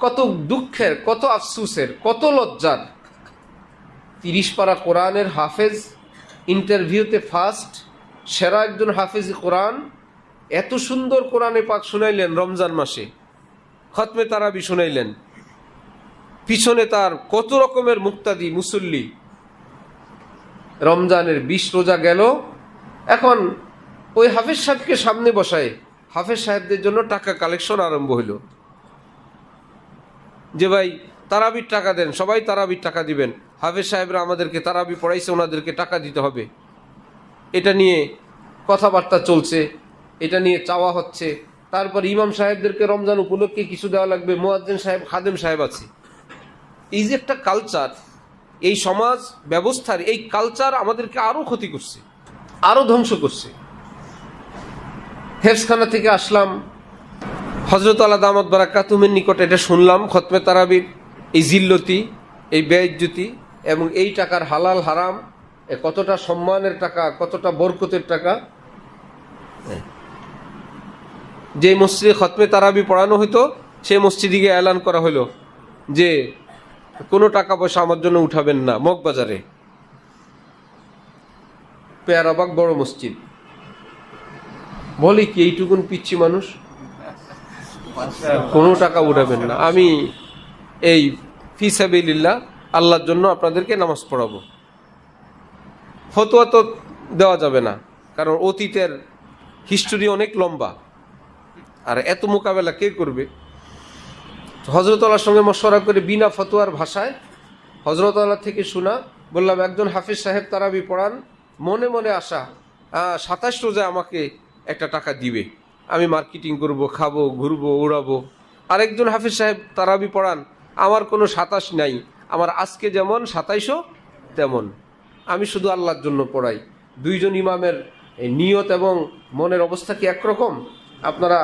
কত দুঃখের, কত আফসুসের, কত লজ্জার। 30 পারা কোরআনের হাফেজ, ইন্টারভিউতে ফার্স্ট, সেরা একজন হাফেজ কোরআন, এত সুন্দর কোরআনে পাক শুনাইলেন রমজান মাসে, খতমে তারাবি শুনাইলেন, পিছনে তার কত রকমের মুক্তাদি মুসল্লি। রমজানের 20 রোজা গেল, এখন ওই হাফেজ সাহেবকে সামনে বসায় হাফেজ সাহেবদের জন্য টাকা কালেকশন আরম্ভ হইল, যে ভাই তারাবির টাকা দেন, সবাই তারাবির টাকা দিবেন, হাফেজ সাহেবরা আমাদেরকে তারাবি পড়াইছে, ওনাদেরকে টাকা দিতে হবে। এটা নিয়ে কথাবার্তা চলছে, এটা নিয়ে চাওয়া হচ্ছে। তারপর ইমাম সাহেবদেরকে রমজান উপলক্ষে কিছু দেওয়া লাগবে, মুয়াজ্জিন সাহেব, খাদেম সাহেব আছে। এই যে একটা কালচার, এই সমাজ ব্যবস্থার এই কালচার আমাদেরকে আরো ক্ষতি করছে, আরো ধ্বংস করছে। হেফজখানা থেকে আসলাম, হযরত আলা দামাত বারাকাতুহুমের নিকট এটা শুনলাম, খতমে তারাবির এই জিল্লতি, এই বেইজ্জতি এবং এই টাকার হালাল হারাম, কতটা সম্মানের টাকা, কতটা বরকতের টাকা। যে মসজিদে খতমে তারাবি পড়ানো হইতো সেই মসজিদে গিয়ে এলান করা হলো যে কোনো টাকা পয়সা আমার জন্য উঠাবেন না, মগবাজারে, পেয়ারাবাগ বড় মসজিদ। বলি কি এইটুকুন পিচ্ছি মানুষ, কোনো টাকা উঠাবেন না, আমি এই ফি সাবিলিল্লাহ আল্লাহর জন্য আপনাদেরকে নামাজ পড়াবো। ফতোয়া তো দেওয়া যাবে না, কারণ অতীতের হিস্টোরি অনেক লম্বা, আর এত মোকাবেলা কে করবে। হযরত আল্লাহর সঙ্গে মশওয়ারা করে বিনা ফতোয়ার ভাষায় হযরত আল্লাহ থেকে শোনা, বললাম একজন হাফেজ সাহেব তারাবি পড়ান, মনে মনে আশা 27 রোজা আমাকে একটা টাকা দিবে, আমি মার্কেটিং করব, খাবো, ঘুরবো, উড়াবো। আরেকজন হাফেজ সাহেব তারাবি পড়ান, আমার কোনো 27 নাই, আমার আজকে যেমন 27ও তেমন, আমি শুধু আল্লাহর জন্য পড়াই। দুইজন ইমামের নিয়ত এবং মনের অবস্থা কি একরকম? আপনারা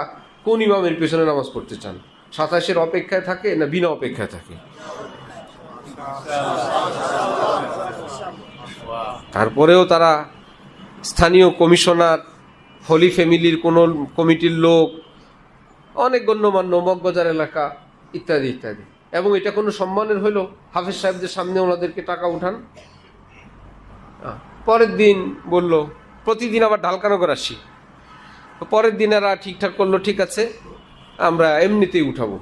কোন ইমামের পেছনে নামাজ পড়তে চান? 27-এর অপেক্ষায় থাকে না বিনা অপেক্ষায় থাকে? তারপরেও তারা স্থানীয় কমিশনার, হলি ফ্যামিলির কোনো কমিটির লোক, অনেক গণ্যমান্য, মগবাজার এলাকা ইত্যাদি ইত্যাদি। এবং এটা কোনো সম্মানের হইল হাফেজ সাহেবদের সামনে ওনাদেরকে টাকা উঠান। পরের দিন বলল প্রতিদিন আবার ঢালকানগর আসি, পরের দিন এরা ঠিকঠাক করলো, ঠিক আছে আমরা এমনিতেই উঠাবো।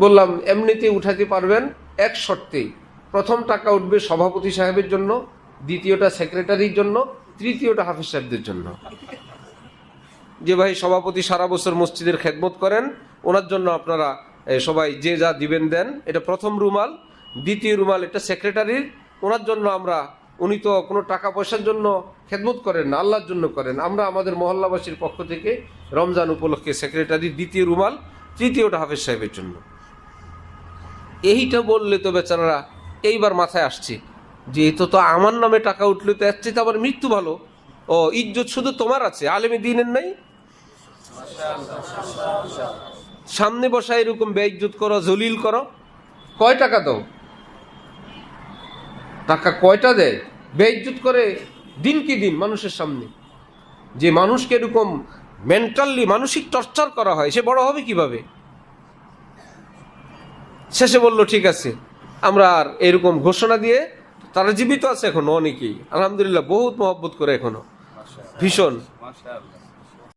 বললাম এমনিতেই উঠাতে পারবেন, এক শর্তেই, প্রথম টাকা উঠবে সভাপতি সাহেবের জন্য, দ্বিতীয়টা সেক্রেটারির জন্য, তৃতীয়টা হাফেজ সাহেবদের জন্য। যে ভাই সভাপতি সারা বছর মসজিদের খেদমত করেন, ওনার জন্য আপনারা সবাই যে যা দিবেন দেন, এটা প্রথম রুমাল। দ্বিতীয় রুমাল এটা সেক্রেটারির, ওনার জন্য আমরা, উনি তো কোনো টাকা পয়সার জন্য খেদমত করেন না, আল্লাহর জন্য করেন, আমরা আমাদের মহল্লাবাসীর পক্ষ থেকে রমজান উপলক্ষে সেক্রেটারির দ্বিতীয় রুমাল, তৃতীয়টা হাফেজ সাহেবের জন্য। এইটা বললে তো বেচারারা এইবার মাথায় আসছে যে তো আমার নামে টাকা উঠলে তো আসছে, তো আবার মৃত্যু ভালো, ও ইজ্জত শুধু তোমার আছে, আলেমে দ্বীনের নাই। সামনে বসা এরকম বেইজ্জত করো, জলিল করো, কয় টাকা দাও, টাকা কয়টা দেয়, বেইজ্জত করে দিন কি দিন মানুষের সামনে। যে মানুষকে এরকম মেন্টালি মানসিক টর্চার করা হয়, সে বড় হবে কিভাবে? শেষে বলল ঠিক আছে, আমরা আর এরকম ঘোষণা দিয়ে, তারা জীবিত আছে এখনো অনেকেই, আলহামদুলিল্লাহ, বহুত মহব্বত করে এখনো, ভীষণ।